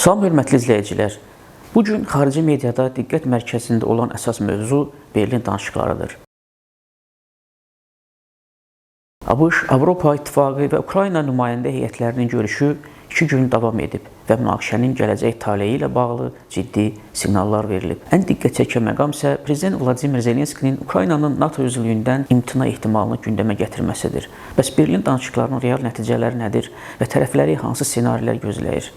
Salam hörmətli izləyicilər. Bu gün xarici mediada diqqət mərkəzində olan əsas mövzu Berlin danışıqlarıdır. ABŞ, Avropa İttifaqı və Ukrayna nümayəndə heyətlərinin görüşü 2 gün davam edib və münaqişənin gələcək taleyi ilə bağlı ciddi siqnallar verilib. Ən diqqət çəkən məqam isə Prezident Vladimir Zelenskinin Ukraynanın NATO üzvlüyündən imtina ehtimalını gündəmə gətirməsidir. Bəs Berlin danışıqlarının real nəticələri nədir və tərəfləri hansı ssenarilər gözləyir?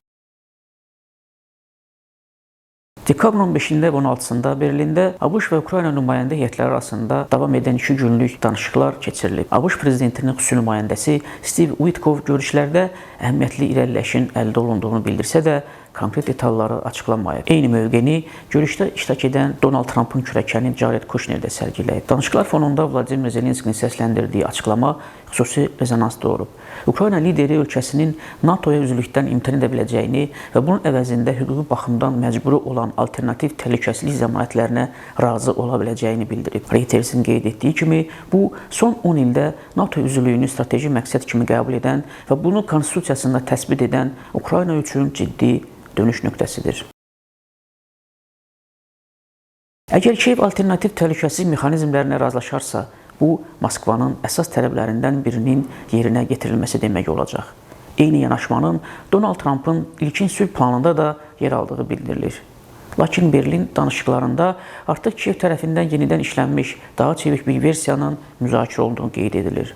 Dekabrın 15-də və 16-sında Berlində ABŞ və Ukrayna nümayəndə heyətləri arasında davam edən 2 günlük danışıqlar keçirilib. ABŞ prezidentinin xüsusi nümayəndəsi Steve Witkoff görüşlərdə əhəmiyyətli irəliləyişin əldə olunduğunu bildirsə də, konkret detalları açıqlamayıb. Eyni mövqeni görüşdə iştirak edən Donald Trump'ın kürəkəni Jared Kushner də sərgiləyib. Danışıqlar fonunda Vladimir Zelenskinin səsləndirdiyi açıqlama xüsusi rezonans doğurub. Ukrayna lideri ölkəsinin NATO-ya üzvlükdən imtina edə biləcəyini və bunun əvəzində hüquqi baxımdan məcburi olan alternativ təhlükəsizlik zəmanətlərinə razı ola biləcəyini bildirib. Reutersin qeyd etdiyi kimi, bu son 10 ildə NATO üzvlüyünü strateji məqsəd kimi qəbul edən və bunu konstitusiyasında təsbit edən Ukrayna üçün ciddi dönüş nöqtəsidir. Əgər Kiyev alternativ təhlükəsizlik mexanizmlərinə razılaşarsa, bu Moskvanın əsas tələblərindən birinin yerinə getirilməsi demək olacaq. Eyni yanaşmanın Donald Trump'ın ilkin sülh planında da yer aldığı bildirilir. Lakin Berlin danışıqlarında artıq Kiyev tərəfindən yenidən işlənmiş daha çevik bir versiyanın müzakirə olduğunu qeyd edilir.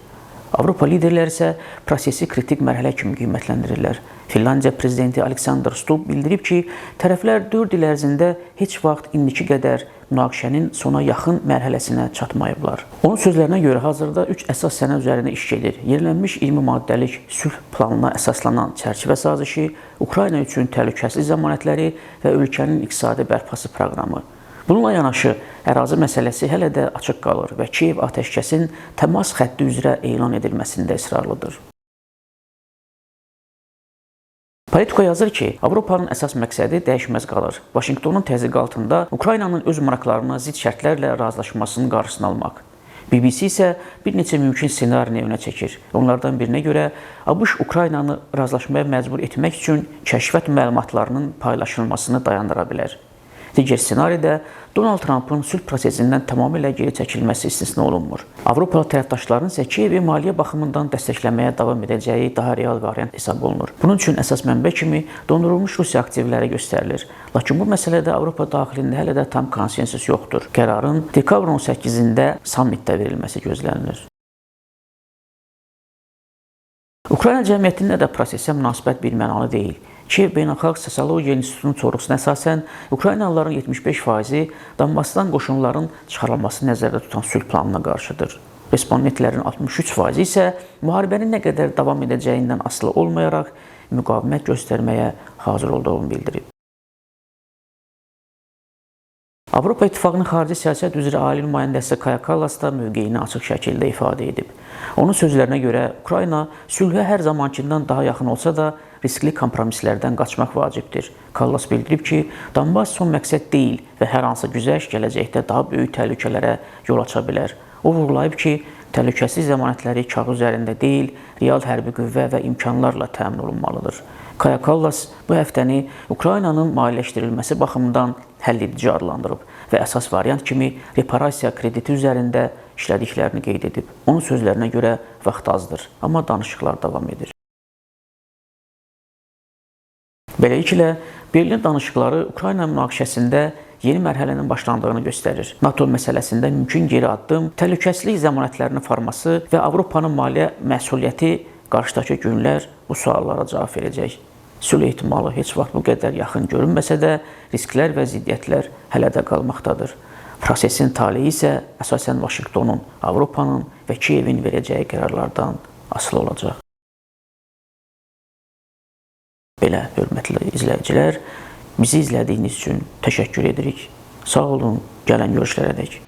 Avropa liderləri isə prosesi kritik mərhələ kimi qiymətləndirirlər. Finlandiya prezidenti Alexander Stubb bildirib ki, tərəflər 4 il ərzində heç vaxt indiki qədər münaqişənin sona yaxın mərhələsinə çatmayıblar. Onun sözlərinə görə hazırda 3 əsas sənəd üzərində iş gedir. Yenilənmiş 20 maddəlik sülh planına əsaslanan çərçivə sazişi, Ukrayna üçün təhlükəsizlik zəmanətləri və ölkənin iqtisadi bərpası proqramı. Bununla yanaşı, ərazi məsələsi hələ də açıq qalır və Kiyev atəşkəsin təmas xətti üzrə elan edilməsində israrlıdır. Politico yazır ki, Avropanın əsas məqsədi dəyişməz qalır. Vaşinqtonun təzyiqi altında Ukraynanın öz maraqlarına zidd şərtlərlə razılaşmasının qarşısını almaq. BBC isə bir neçə mümkün ssenarini önə çəkir. Onlardan birinə görə, ABŞ Ukraynanı razılaşmaya məcbur etmək üçün kəşfiyyat məlumatlarının paylaşılmasını dayandıra bilər. Digər ssenaridə Donald Trump'ın sülh prosesindən tamamilə geri çəkilməsi istisna olunmur. Avropalı tərəfdaşların isə Kiyevi maliyyə baxımından dəstəkləməyə davam edəcəyi daha real variant hesab olunur. Bunun üçün əsas mənbə kimi dondurulmuş Rusiya aktivləri göstərilir. Lakin bu məsələdə Avropa daxilində hələ də tam konsensus yoxdur. Qərarın dekabrın 18-də sammitdə verilməsi gözlənilir. Ukrayna cəmiyyətində də prosesə münasibət birmənalı deyil. Kiyev Beynəlxalq Sosiologiya İnstitutunun sorğusuna əsasən Ukraynalıların 75%-i Donbasdan qoşunların çıxarılması nəzərdə tutan sülh planına qarşıdır. Respondentlərin 63%-i isə müharibənin nə qədər davam edəcəyindən asılı olmayaraq müqavimət göstərməyə hazır olduğunu bildirib. Avropa İttifaqının xarici siyasət üzrə ali nümayəndəsi Kaja Kallas da mövqeyini açıq şəkildə ifadə edib. Onun sözlərinə görə Ukrayna sülhə hər zamankindən daha yaxın olsa da riskli kompromislərdən qaçmaq vacibdir. Kallas bildirib ki, Donbas son məqsəd deyil və hər hansı güzəşt gələcəkdə daha böyük təhlükələrə yol aça bilər. O vurğulayıb ki, təhlükəsizlik zəmanətləri kağız üzərində deyil, real hərbi qüvvə və imkanlarla təmin olunmalıdır. Kaja Kallas bu həftəni Ukraynanın maliyyələşdirilməsi baxımından həlledici adlandırıb və əsas variant kimi reparasiya krediti üzərində işlədiklərini qeyd edib. Onun sözlərinə görə vaxt azdır, amma danışıqlar davam edir. Beləliklə, Berlin danışıqları Ukrayna münaqişəsində yeni mərhələnin başlandığını göstərir. NATO məsələsində mümkün geri addım, təhlükəsizlik zəmanətlərinin forması və Avropanın maliyyə məsuliyyəti qarşıdakı günlər bu suallara cavab verəcək. Sülh ehtimalı heç vaxt bu qədər yaxın görünməsə də, risklər və ziddiyyətlər hələ də qalmaqdadır. Prosesin taleyi isə əsasən Vaşinqtonun, Avropanın və Kiyevin verəcəyi qərarlardan asılı olacaq. Belə, hörmətli izləyicilər, bizi izlədiyiniz üçün təşəkkür edirik. Sağ olun, gələn görüşlərədək.